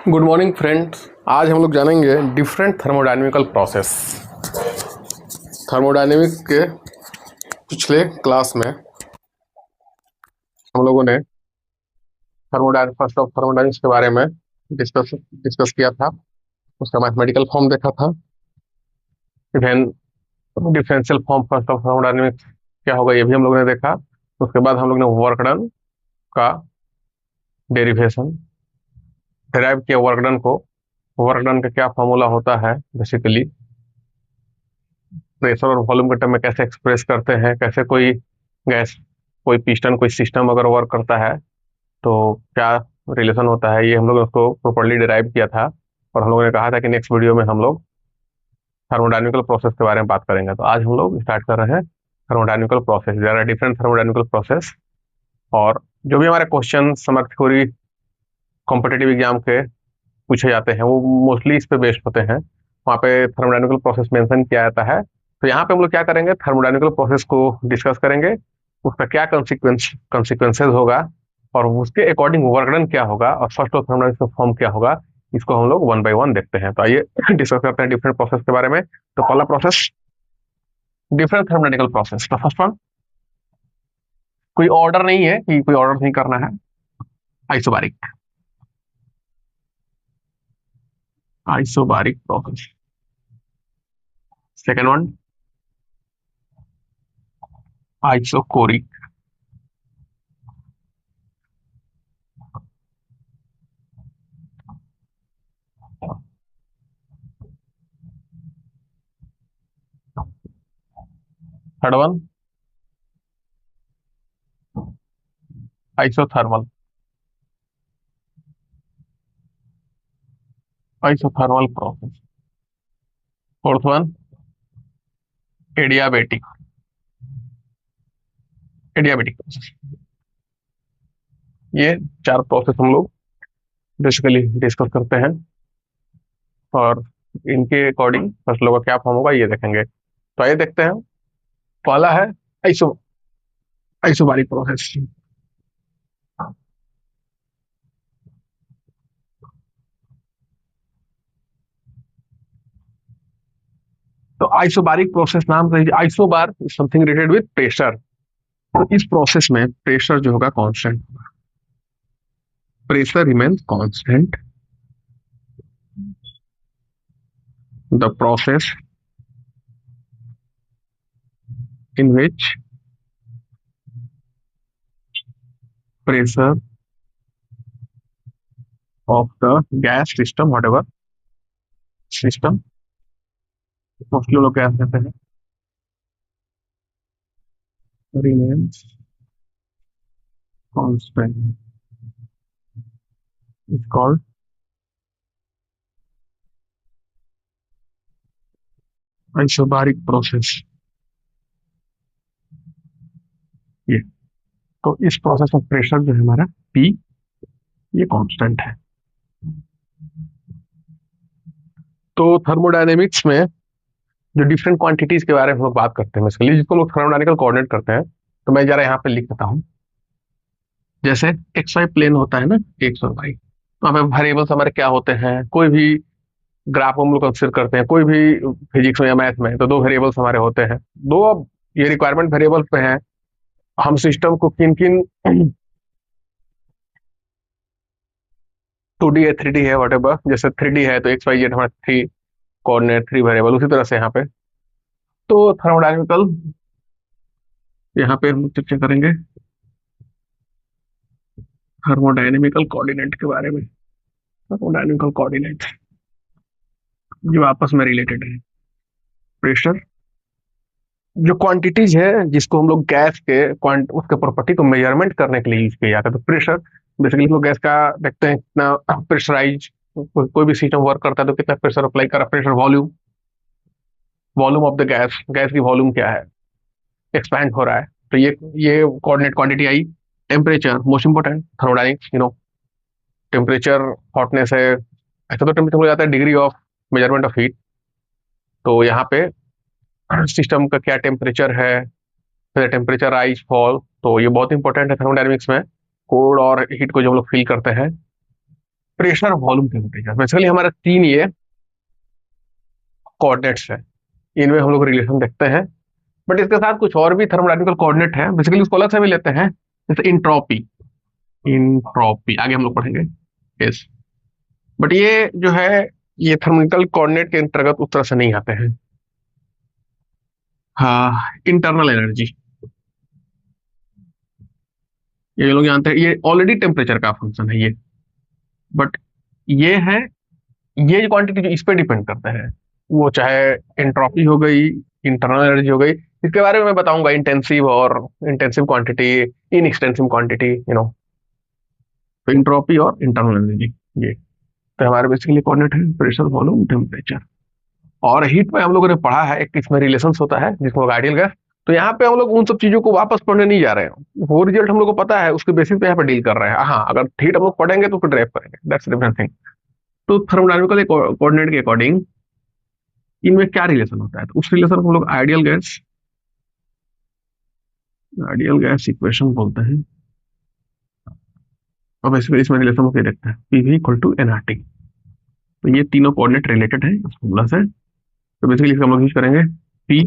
Good morning friends. आज हम लोग जानेंगे डिफरेंट थर्मोडायनेमिकल प्रोसेस। थर्मोडायनेमिक्स के पिछले क्लास में हम लोगों ने फर्स्ट ऑफ थर्मोडायनेमिक्स के बारे में डिस्कस किया था। उसका मैथमेटिकल फॉर्म देखा था। Even differential form first of thermodynamics क्या होगा ये भी हम लोगों ने देखा। उसके बाद हम लोग ने वर्क डन का डेरिवेशन डिराइव किया। वर्क डन का क्या फॉर्मूला होता है, बेसिकली प्रेशर और वॉल्यूम के टर्म में कैसे एक्सप्रेस करते हैं, कैसे कोई गैस, कोई पिस्टन, कोई सिस्टम अगर वर्क करता है तो क्या रिलेशन होता है, ये हम लोग उसको प्रॉपर्ली डिराइव किया था। और हम लोगों ने कहा था कि नेक्स्ट वीडियो में हम लोग थर्मोडायनेमिकल प्रोसेस के बारे में बात करेंगे। तो आज हम लोग स्टार्ट कर रहे हैं thermodynamical process. There are different thermodynamical process, और जो भी हमारे क्वेश्चन समर थ्योरी कॉम्पिटेटिव एग्जाम के पूछे जाते हैं वो मोस्टली इस पे बेस्ड होते हैं। वहाँ पे थर्मोडायनेमिकल प्रोसेस मेंशन किया जाता है। तो यहाँ पे हम लोग क्या करेंगे, थर्मोडायनेमिकल प्रोसेस को डिस्कस करेंगे, उसका क्या कंसिक्वेंसेज होगा और उसके अकॉर्डिंग वर्क डन क्या होगा और फर्स्ट ऑफ थर्मोडायनेमिक्स फॉर्म क्या होगा, इसको हम लोग वन बाय वन देखते हैं। तो आइए डिस्कस करते हैं डिफरेंट प्रोसेस के बारे में। तो पहला प्रोसेस डिफरेंट थर्मोडायनेमिकल प्रोसेस। तो फर्स्ट वन, कोई ऑर्डर नहीं है कि कोई ऑर्डर नहीं करना है, isobaric isobaric process. Second one, isochoric third one, isothermal isothermal process. Fourth one, adiabatic adiabatic process. ये चार प्रोसेस हम लोग बेसिकली डिस्कस करते हैं और इनके अकॉर्डिंग फर्स्ट लोग का क्या फॉर्म होगा ये देखेंगे। तो आइए देखते हैं। पहला है आइसोबारिक प्रोसेस। तो आइसोबारिक प्रोसेस नाम से isobar something related with pressure. तो इस प्रोसेस में प्रेशर जो होगा constant, pressure remains constant. The process in which pressure of the gas system, whatever system, mostly लोग क्या कहते हैं, remains constant is called isobaric process। ये तो इस प्रोसेस में प्रेशर जो है हमारा P, ये कांस्टेंट है। तो थर्मोडायनेमिक्स में जो डिफरेंट क्वांटिटीज के बारे में हम लोग बात करते हैं बेसिकली, जिसको लोग थर्मोडायनेमिकल कोऑर्डिनेट करते हैं, तो मैं जरा यहाँ पे लिख देता हूँ। जैसे एक्स वाई प्लेन होता है ना, एक्स और वाई, तो हमें वेरिएबल्स हमारे क्या होते हैं, कोई भी ग्राफ हम लोग कंसिडर करते हैं, कोई भी फिजिक्स में या मैथ में, तो दो वेरिएबल्स हमारे होते हैं। दो, अब ये रिक्वायरमेंट वेरिएबल पे है, हम सिस्टम को किन किन 2D है, 3D है, वटेवर, जैसे 3D है तो एक्स वाई जेड हमारा थ्री कोऑर्डिनेट, थ्री वेरिएबल, उसी तरह से यहाँ पे तो थर्मोडायनेमिकल, यहाँ पे हम चर्चा करेंगे थर्मोडायनेमिकल कोऑर्डिनेट के बारे में। थर्मोडायनेमिकल कोऑर्डिनेट जो आपस में रिलेटेड है। प्रेशर, जो क्वांटिटीज है जिसको हम लोग गैस के उसके प्रॉपर्टी को मेजरमेंट करने के लिए यूज किया जाता है। तो प्रेशर बेसिकली हम लोग गैस का देखते हैं कितना प्रेशराइज, कोई भी सिस्टम वर्क करता है तो कितना प्रेशर अप्लाई कर रहा है। Pressure, volume, volume of the gas, gas की वॉल्यूम क्या है, एक्सपैंड हो रहा है, तो ये कोऑर्डिनेट क्वांटिटी आई। Temperature, most important thermodynamics, temperature, hotness है, ऐसा तो टेम्परेचर हो जाता है degree of measurement of heat. तो यहाँ पे सिस्टम का क्या टेम्परेचर है, टेम्परेचर राइज फॉल, तो ये बहुत इंपॉर्टेंट है थर्मोडायनेमिक्स में। कोड और हीट को जो हम लोग फील करते हैं, प्रेशर, वॉल्यूम, टेम्परेचर, बेसिकली हमारे तीन ये कोऑर्डिनेट्स है, इनमें हम लोग रिलेशन देखते हैं। बट इसके साथ कुछ और भी थर्मोडायनेमिकल कोऑर्डिनेट है, बेसिकली उसको अलग से भी लेते हैं, जैसे इंट्रोपी। इंट्रोपी आगे हम लोग पढ़ेंगे। यस। बट ये जो है, ये थर्मोडायनेमिकल कोऑर्डिनेट के अंतर्गत उस तरह से नहीं आते हैं। हाँ, इंटरनल एनर्जी, ये लोग जानते हैं, ये ऑलरेडी टेम्परेचर का फंक्शन है ये। बट ये है, ये जो क्वांटिटी जो इस पे डिपेंड करता है, वो चाहे एंट्रोपी हो गई, इंटरनल एनर्जी हो गई, इसके बारे में मैं बताऊंगा, इंटेंसिव और इंटेंसिव क्वांटिटी, इन एक्सटेंसिव क्वांटिटी, तो इंट्रोपी और इंटरनल एनर्जी, ये तो हमारे बेसिकली कोऑर्डिनेट है, प्रेशर, वॉल्यूम, टेम्परेचर। और हीट में हम लोगों ने पढ़ा है, एक इसमें रिलेशन होता है जिसको आइडियल गैस। तो यहाँ पे हम लोग उन सब चीजों को वापस पढ़ने नहीं जा रहे हैं, वो रिजल्ट हम लोग को पता है, उसके बेसिस पे यहाँ पे डील कर रहे हैं। हाँ, अगर हीट हम लोग पढ़ेंगे तो फिर ड्राइव करेंगे, दैट्स डिफरेंट थिंग। तो थर्मोडायनेमिकल कोऑर्डिनेट के अकॉर्डिंग इनमें क्या रिलेशन होता है, तो उस रिलेशन को हम लोग आइडियल गैस इक्वेशन बोलते हैं। और बेसिकली इसमें रिलेशन होकर देखते हैं, पीवी इक्वल टू एनआरटी। तो ये तीनों कोऑर्डिनेट रिलेटेड है इस फॉर्मूला से। तो बेसिकली इसका हम लोग यूज करेंगे पी,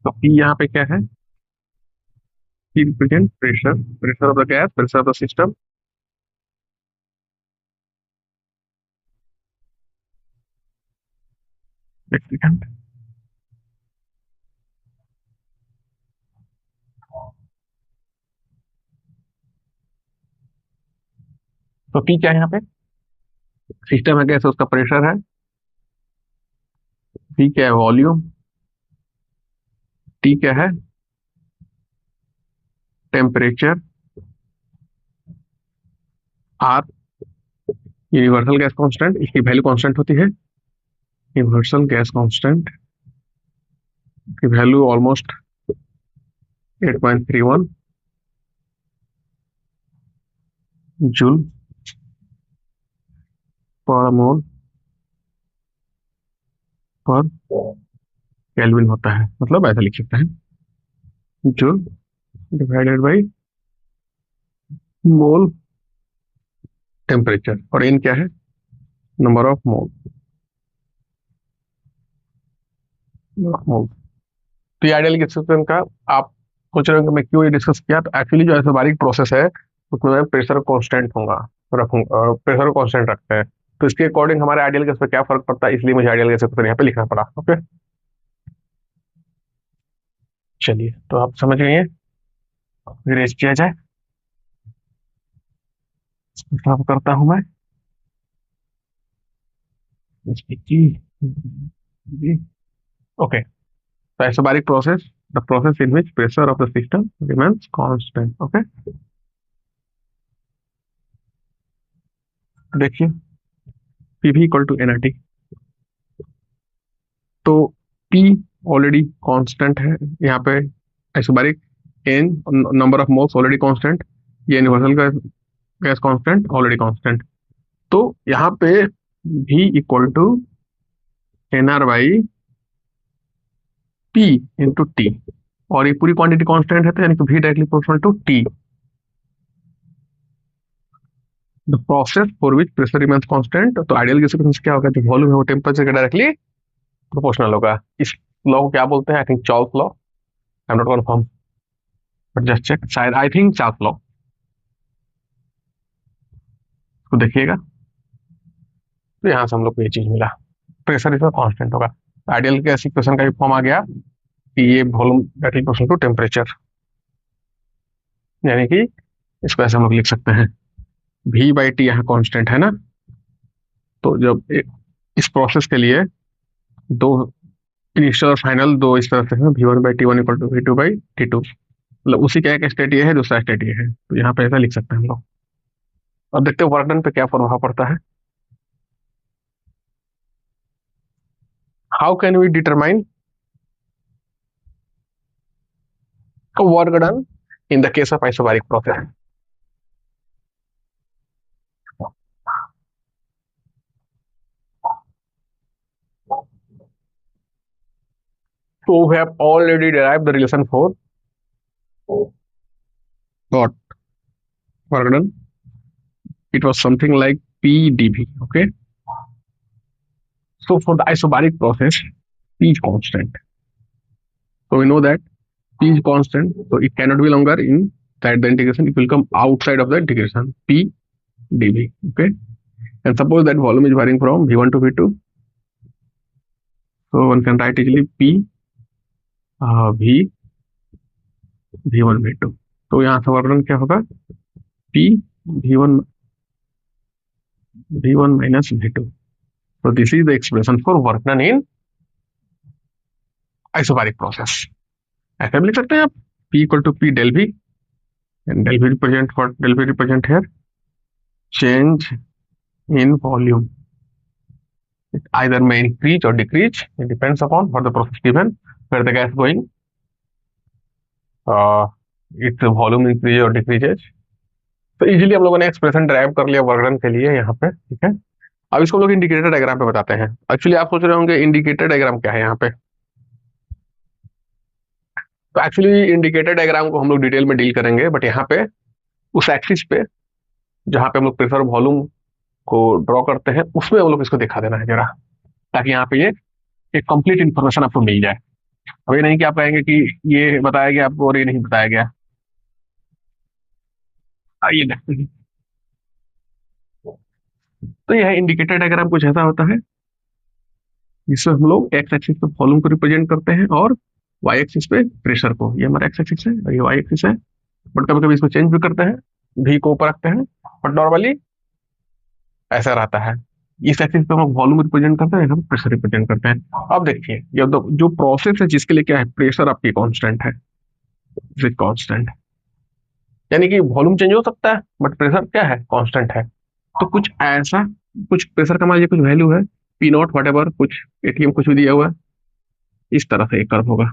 तो पी यहाँ पे क्या है, P represent pressure, pressure of the gas, pressure of the system. एक सेकंड। तो पी क्या है यहाँ पे, सिस्टम है गैस, उसका प्रेशर है। पी क्या है, वॉल्यूम। टी क्या है, temperature. R universal gas constant, इसकी वैल्यू कांस्टेंट होती है, यूनिवर्सल गैस कांस्टेंट की value almost 8.31 joule per mole पर केल्विन होता है। मतलब ऐसा लिख सकते हैं, joule divided by mole temperature, और इन क्या है, नंबर ऑफ मोल, मोल। तो ये आइडियल गैस सिस्टम का, आप सोच रहे हो कि मैं क्यों ये डिस्कस किया, तो एक्चुअली जो ऐसा बारीक प्रोसेस है, उसमें मैं प्रेशर कांस्टेंट होगा, रखूंगा, प्रेशर कांस्टेंट रखते हैं। तो इसके अकॉर्डिंग हमारे आइडियल गैस पे क्या फर्क पड़ता है, इसलिए मुझे आइडियल गैस सिस्टम यहाँ पे लिखना पड़ा। ओके, चलिए, तो आप समझ गए हैं, रेज किया जाए, साफ करता हूं मैं इसकी जी। ओके, तो isobaric process, the process in which pressure of the system remains constant। Okay, देखिए, पीवी इक्वल टू एनआरटी। तो पी ऑलरेडी कांस्टेंट है यहाँ पे, isobaric, N number of moles already constant, ये यूनिवर्सल का गैस कांस्टेंट ऑलरेडी कांस्टेंट। तो यहाँ पे भी equal to N R by P into T, और ये पूरी क्वांटिटी कांस्टेंट है, तो यानी कि भी directly proportional to T. The process for which pressure remains constant, तो आइडियल गैस क्या होगा, जो वॉल्यूम है वो टेम्परेचर के डायरेक्टली प्रोपोर्शनल होगा। इस लॉ को क्या बोलते हैं, I think Charles law, I am not confirm, but just check, शायद आई थिंक चार्ल्स लॉ। तो देखिएगा, तो यहाँ से हम लोग को ये चीज मिला, प्रेशर इसमें कांस्टेंट होगा। आइडियल गैस इक्वेशन का भी फॉर्म आ गया कि ये volume directly proportional to temperature, यानी कि इसको ऐसे हम लोग लिख सकते हैं, भी बाई टी यहाँ कांस्टेंट है ना। तो जब इस प्रोसेस के लिए दो इनिशियल और फाइनल दो इस तरह से है, v1/t1 इक्वल टू v2/t2, मतलब उसी का एक स्टेट ये है, दूसरा स्टेट ये है, तो यहाँ पे ऐसा लिख सकते हैं हम लोग। अब देखते हैं वर्क डन पे क्या प्रभाव पड़ता है। How can we determine work done in the case of isobaric process. So we have already derived the relation for what work done. It was something like PdV. Okay. So for the isobaric process, P is constant. So we know that P is constant, so it cannot be longer inside the integration. It will come outside of the integration. P dV. Okay. And suppose that volume is varying from V1 to V2. So one can write easily P V V1 V2. तो यहाँ से वर्णन क्या होगा? P V1 minus V2. So this is the expression for work done in isobaric process. ऐसे भी लिख सकते हैं आप P equal to P del V, and del V represent what? Del V represent here change in volume. It either may increase or decrease. It depends upon what the process given, where the gas going, its volume increase or decreases. तो easily हम लोगों ने expression drive कर लिया work done के लिए यहाँ पे, ठीक है। अब इसको हम लोग इंडिकेटर डायग्राम पे बताते हैं। एक्चुअली आप सोच रहे होंगे इंडिकेटर डायग्राम क्या है यहाँ पे। तो एक्चुअली इंडिकेटर डायग्राम को हम लोग डिटेल में डील करेंगे, बट यहाँ पे उस एक्सिस पे जहाँ पे हम लोग प्रेशर वॉल्यूम को ड्रॉ करते हैं उसमें हम लोग इसको दिखा देना है जरा, ताकि यहाँ पे ये एक कंप्लीट इन्फॉर्मेशन आपको मिल जाए। अब ये नहीं कि आप कहेंगे कि ये बताया गया आपको और ये नहीं बताया गया। आइए देखते हैं। तो यह इंडिकेटर डायग्राम कुछ ऐसा होता है जिसमें हम लोग एक्स एक्सिस पे वॉल्यूम को रिप्रेजेंट करते हैं और वाई एक्सिस पे प्रेशर को। ये हमारा एक्स एक्सिस है और ये वाई एक्सिस है, बट कभी कभी इसको चेंज भी करते हैं, भी को ऊपर रखते हैं, बट नॉर्मली ऐसा रहता है। इस एक्सिस पे हम लोग वॉल्यूम रिप्रेजेंट करते हैं, हम प्रेशर रिप्रेजेंट करते हैं। अब देखिए ये जो प्रोसेस है जिसके लिए क्या है, प्रेशर आपकी कांस्टेंट है, कांस्टेंट, यानी कि वॉल्यूम चेंज हो सकता है बट प्रेशर क्या है, कांस्टेंट है। तो कुछ ऐसा, कुछ प्रेशर का मान लीजिए कुछ वैल्यू है पी नॉट वट एवर, कुछ एटीएम कुछ भी दिया हुआ है, इस तरह से एक कर्व होगा।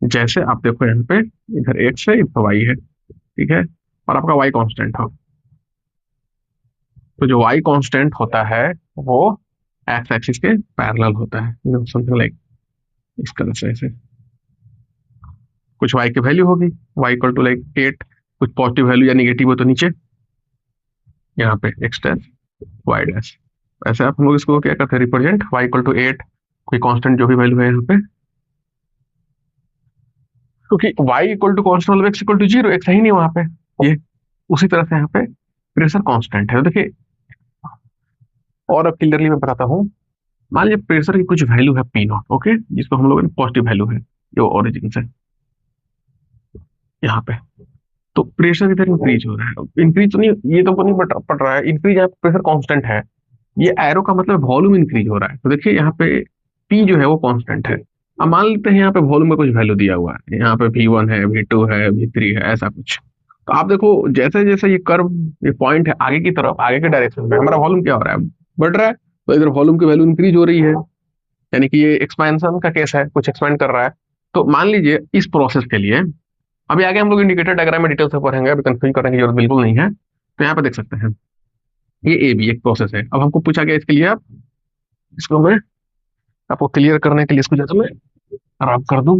जैसे आप देखो यहाँ पे इधर एक्स है, इधर वाई है, ठीक है, और आपका वाई कांस्टेंट हो, तो जो वाई कांस्टेंट होता है वो एक्स एक्सिस के पैरेलल होता है, समथिंग लाइक इस तरह से। ऐसे कुछ वाई की वैल्यू होगी, वाई इक्वल टू लाइक 8, कुछ पॉजिटिव वैल्यू या निगेटिव हो तो नीचे यहाँ पे एक्स डैश वाई डैश। ऐसे आप हम लोग इसको क्या करते हैं, रिप्रेजेंट वाई इक्वल टू 8, कोई कांस्टेंट जो भी वैल्यू है यहाँ पे, क्योंकि y इक्वल टू कॉन्स्टेंट मतलब x इक्वल टू 0, x है ही नहीं वहां पे। ये उसी तरह से यहाँ पे प्रेशर कांस्टेंट है। तो देखिए और अब क्लियरली मैं बताता हूँ, मान लीजिए प्रेशर की कुछ वैल्यू है पी नॉट, ओके, जिसको हम लोग पॉजिटिव वैल्यू है जो ओरिजिन से यहाँ पे, तो प्रेशर इधर इंक्रीज हो रहा है, इंक्रीज तो नहीं, ये तो नहीं पड़ रहा है, इंक्रीज यहाँ प्रेशर कांस्टेंट है, ये एरो का मतलब वॉल्यूम इंक्रीज हो रहा है। तो देखिए यहाँ पे पी जो है वो कांस्टेंट है। अब मान लेते हैं यहाँ पे वॉल्यूम में कुछ वैल्यू दिया हुआ है, यहाँ पे V1 है, V2 है, V3 है, ऐसा कुछ। तो आप देखो जैसे जैसे ये कर्व, ये पॉइंट है आगे की तरफ, आगे के डायरेक्शन में हमारा वॉल्यूम क्या हो रहा है, बढ़ रहा है, तो इधर वॉल्यूम की वैल्यू इंक्रीज हो रही है, यानी कि ये एक्सपेंशन का केस है, कुछ एक्सपेंड कर रहा है। तो मान लीजिए इस प्रोसेस के लिए, अभी आगे हम लोग इंडिकेटर डायग्राम में डिटेल से पढ़ेंगे, अभी कंफ्यूज करने की जरूरत बिल्कुल नहीं है। तो यहाँ पे देख सकते हैं ये ए बी एक प्रोसेस है। अब हमको पूछा गया इसके लिए, आप इसको मैं आपको क्लियर करने के लिए इसको जैसे मैं रब कर दूं,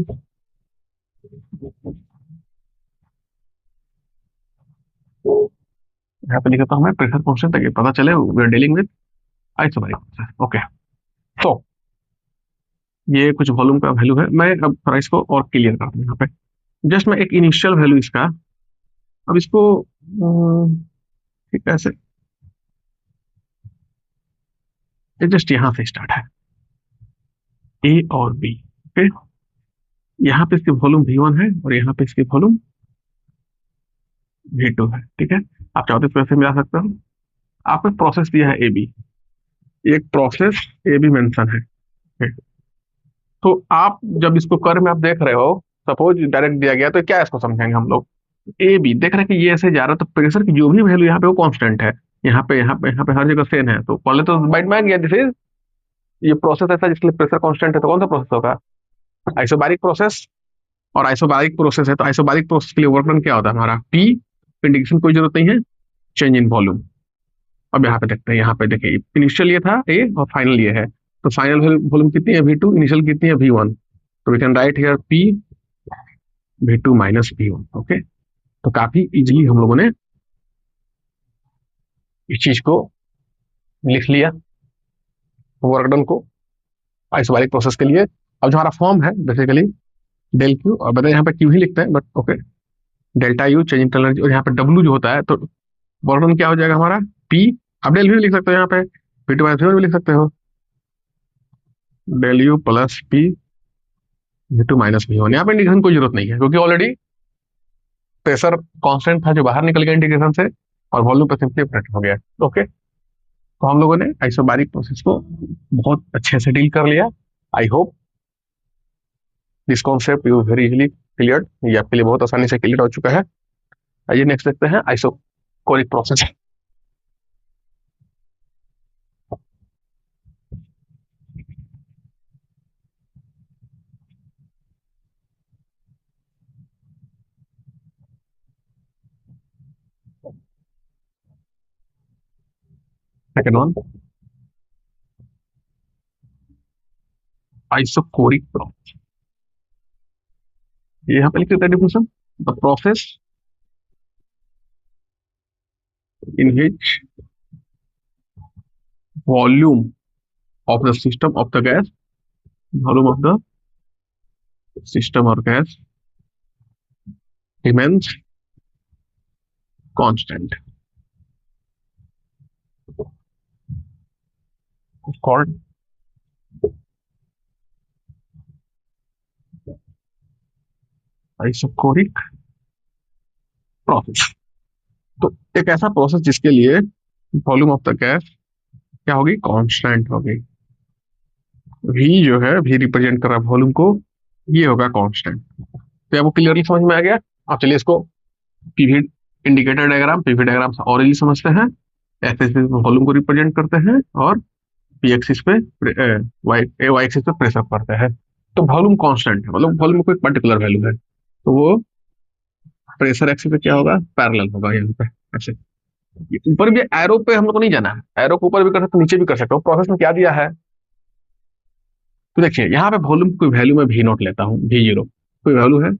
यहाँ पे लिखता हूँ मैं प्रेशर कांस्टेंट, ताकि पता चले we are dealing with isobaric process. Okay, तो ये कुछ वॉल्यूम का वैल्यू है। मैं अब थोड़ा इसको और क्लियर कर दूं, यहाँ पे जस्ट मैं एक इनिशियल वैल्यू इसका, अब इसको ठीक है ऐसे, जस्ट यहाँ से स्टार्ट है ए और बी, ओके, यहाँ पे इसकी वॉल्यूम V1 है और यहाँ पे इसकी वॉल्यूम V2 है, ठीक है। आप चाहो तो इस वैसे मिला सकते हो। आपने प्रोसेस दिया है ए बी, एक प्रोसेस ए बी मेंशन है, ठीक? तो आप जब इसको कर में आप देख रहे हो, सपोज डायरेक्ट दिया गया, तो क्या इसको समझेंगे हम लोग, ए बी देख रहे हैं कि ये ऐसे जा रहा है, तो प्रेशर की जो भी वैल्यू यहाँ पे वो कांस्टेंट है, यहाँ पे यहाँ पे यहाँ पे हर जगह सेम है। तो पहले तो बाइट में आ गया, दिस इज, ये प्रोसेस ऐसा जिसके लिए प्रेशर कांस्टेंट है, तो कौन सा प्रोसेस होगा, आइसोबारिक प्रोसेस। और आइसोबारिक प्रोसेस है तो आइसोबारिक प्रोसेस के लिए वर्क डन क्या होता है हमारा, पी, इंडिकेशन कोई जरूरत नहीं है, चेंज इन वॉल्यूम। अब यहाँ पे देखते हैं, यहाँ पे देखिए इनिशियल ये था ए और फाइनल ये है, तो फाइनल वॉल्यूम कितनी है V2, इनिशियल कितनी है V1। तो we can write here P V2 minus V1। Okay, तो काफी इजीली हम लोगों ने इस चीज को लिख लिया, वर्क डन को आइसोबैरिक प्रोसेस के लिए। अब जो हमारा फॉर्म है बेसिकली डेल क्यू, और बताइए यहाँ पे क्यू ही लिखते हैं but okay, delta U change internal energy, और यहाँ पे डब्ल्यू जो होता है तो वर्क डन क्या हो जाएगा हमारा पी। अब डेल भी लिख सकते हो यहाँ पे, V2 माइनस V1 भी लिख सकते हो, del U plus P V2 minus V1। यहाँ पे इंडिकेशन कोई जरूरत नहीं है क्योंकि ऑलरेडी प्रेशर कांस्टेंट था जो बाहर निकल गया इंटीग्रेशन से, और वॉल्यूम पे सिंपली ऑपरेट हो गया। ओके, तो हम लोगों ने आइसोबैरिक प्रोसेस को बहुत अच्छे से डील कर लिया। I hope this concept you very easily clear, ये आपके लिए बहुत आसानी से क्लियर हो चुका है। आइए नेक्स्ट देखते हैं isochoric process. Second one, isochoric process. ये यहाँ पे लिख देते हैं definition, the process in which volume of the system of the gas, volume of the system or gas remains constant, it's called isochoric process. तो एक ऐसा प्रोसेस जिसके लिए वॉल्यूम ऑफ द गैस क्या होगी, कांस्टेंट होगी। वी जो है, वी रिप्रेजेंट कर रहा है वॉल्यूम को, ये होगा कांस्टेंट। तो आपको क्लियरली समझ में आ गया। अब चलिए इसको PV indicator diagram, PV diagram से और इजी समझते हैं। एक्स एक्सिस पे वॉल्यूम को रिप्रेजेंट करते हैं और पी एक्सिस पे वाई एक्सिस पे प्रेशर करते हैं। तो वॉल्यूम कांस्टेंट है, मतलब वॉल्यूम को एक पर्टिकुलर वैल्यू है, तो वो प्रेशर एक्सिस पे क्या होगा, पैरेलल होगा यहाँ पे ऐसे। ऊपर भी एरो पे हम लोग को नहीं जाना है, एरो को ऊपर भी कर सकते नीचे भी कर सकते हो। प्रोसेस में क्या दिया है, तो देखिए यहाँ पे वॉल्यूम कोई वैल्यू में वी नोट लेता हूँ, V0 कोई वैल्यू है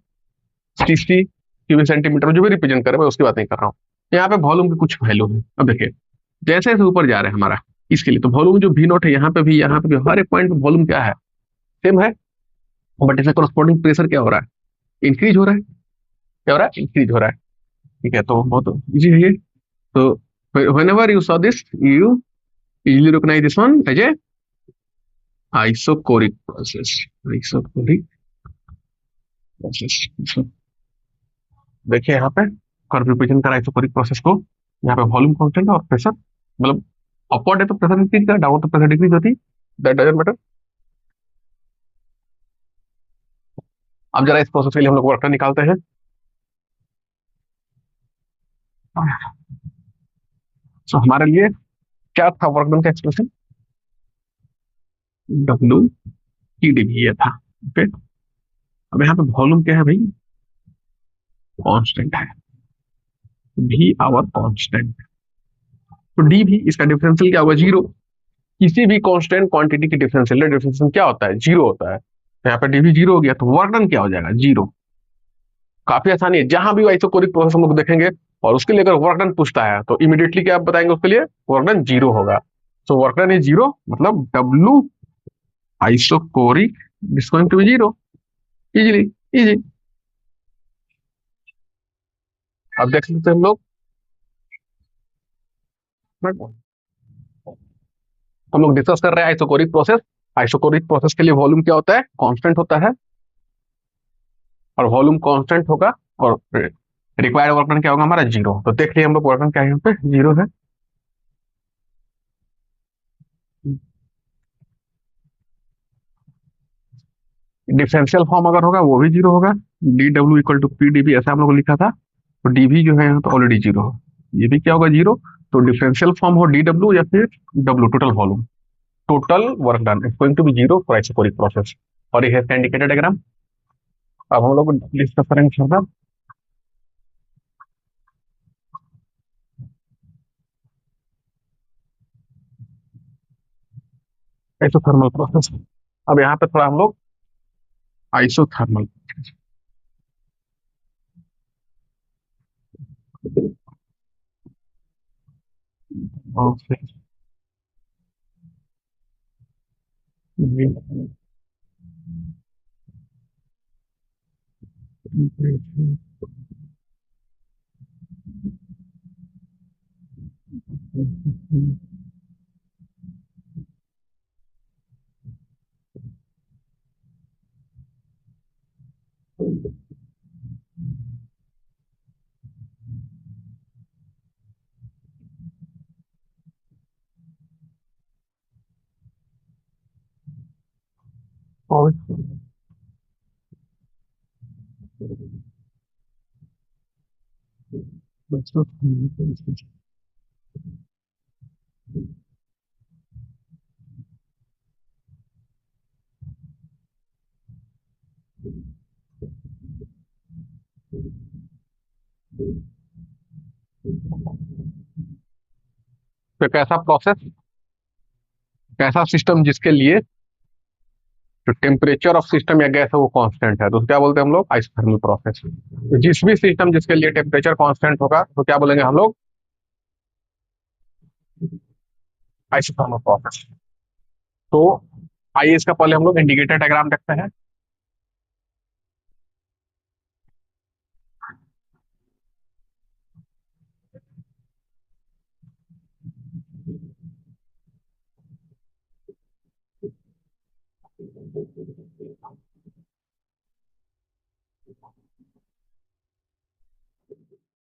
60 क्यूबिक सेंटीमीटर, जो भी रिप्रेजेंट करे मैं उसकी बात नहीं कर रहा हूँ। यहाँ पे वॉल्यूम की कुछ वैल्यू है। अब देखिए जैसे जैसे ऊपर जा रहे हैं हमारा, इसके लिए तो वॉल्यूम जो V0 है यहाँ पे भी हर एक पॉइंट पे वॉल्यूम क्या है, सेम है, बट इसका कॉरस्पॉन्डिंग प्रेशर क्या हो रहा है, इंक्रीज हो रहा है। क्या हो रहा है, इंक्रीज हो रहा है। ठीक है, तो बहुत इजी है ये। तो whenever you saw this, you easily recognize this one as a isocoric process, isocoric process। देखिए यहाँ पे कर्व रिप्रेजेंट करा आइसोकोरिक प्रोसेस को। यहाँ पे वॉल्यूम कांस्टेंट और प्रेशर, मतलब अपवर्ड है तो प्रेशर इंक्रीज करा, डाउन तो प्रेशर डिक्रीज होती, दैट डजंट मैटर। अब जरा इस प्रोसेस के लिए हम लोग वर्क डन निकालते हैं। सो हमारे लिए क्या था वर्क डन का एक्सप्रेशन, डब्ल्यू टी डीवी ये था। ओके, अब यहाँ पे वॉल्यूम क्या है भाई, कांस्टेंट है, भी आवर कांस्टेंट। तो डी भी इसका डिफरेंशियल क्या होगा, जीरो। किसी भी कांस्टेंट क्वांटिटी की डिफरेंशियल डिफरेंशियल क्या होता है, जीरो होता है। तो यहाँ पे डी भी जीरो हो गया, तो वर्क डन क्या हो जाएगा, जीरो। काफी आसानी है, जहां भी आइसोकोरिक प्रोसेस हम लोग देखेंगे और उसके लिए अगर वर्क डन पूछता है तो इमीडिएटली क्या आप बताएंगे उसके लिए, वर्क डन जीरो होगा। So work done is zero, मतलब W isochoric is going to be zero. Easily, easy. अब देख सकते हैं हम लोग डिस्कस कर रहे हैं आइसोकोरिक प्रोसेस। आइसोकोरिक प्रोसेस के लिए वॉल्यूम क्या होता है, कांस्टेंट होता है, और वॉल्यूम कांस्टेंट होगा, और रिक्वायर्ड वर्क डन क्या होगा हमारा, जीरो। तो देख लिए हम लोग वर्क डन क्या है, यहाँ पे जीरो है। डिफरेंशियल फॉर्म अगर होगा वो भी जीरो होगा, D W equal to P D B, ऐसा हम लोग लिखा था। तो डी भी जो है यहाँ पे ऑलरेडी जीरो है, ये भी क्या होगा, जीरो। तो डिफरेंशियल फॉर्म हो डी डब्ल्यू या फिर W, total volume, total work done is going to be zero for isochoric process. और ये है इसका इंडिकेटर डायग्राम। अब हम लोग डिस्कस करेंगे फर्दर आइसोथर्मल प्रोसेस। अब यहाँ पे थोड़ा हम लोग आइसोथर्मल प्रोसेस। और तो कैसा प्रोसेस, कैसा सिस्टम जिसके लिए जो टेम्परेचर ऑफ सिस्टम या गैस है वो कांस्टेंट है, तो क्या बोलते हैं हम लोग, आइसोथर्मल प्रोसेस। तो जिस भी सिस्टम जिसके लिए टेम्परेचर कांस्टेंट होगा तो क्या बोलेंगे हम लोग, आइसोथर्मल प्रोसेस। तो आइए इसका पहले हम लोग इंडिकेटर डायग्राम देखते हैं।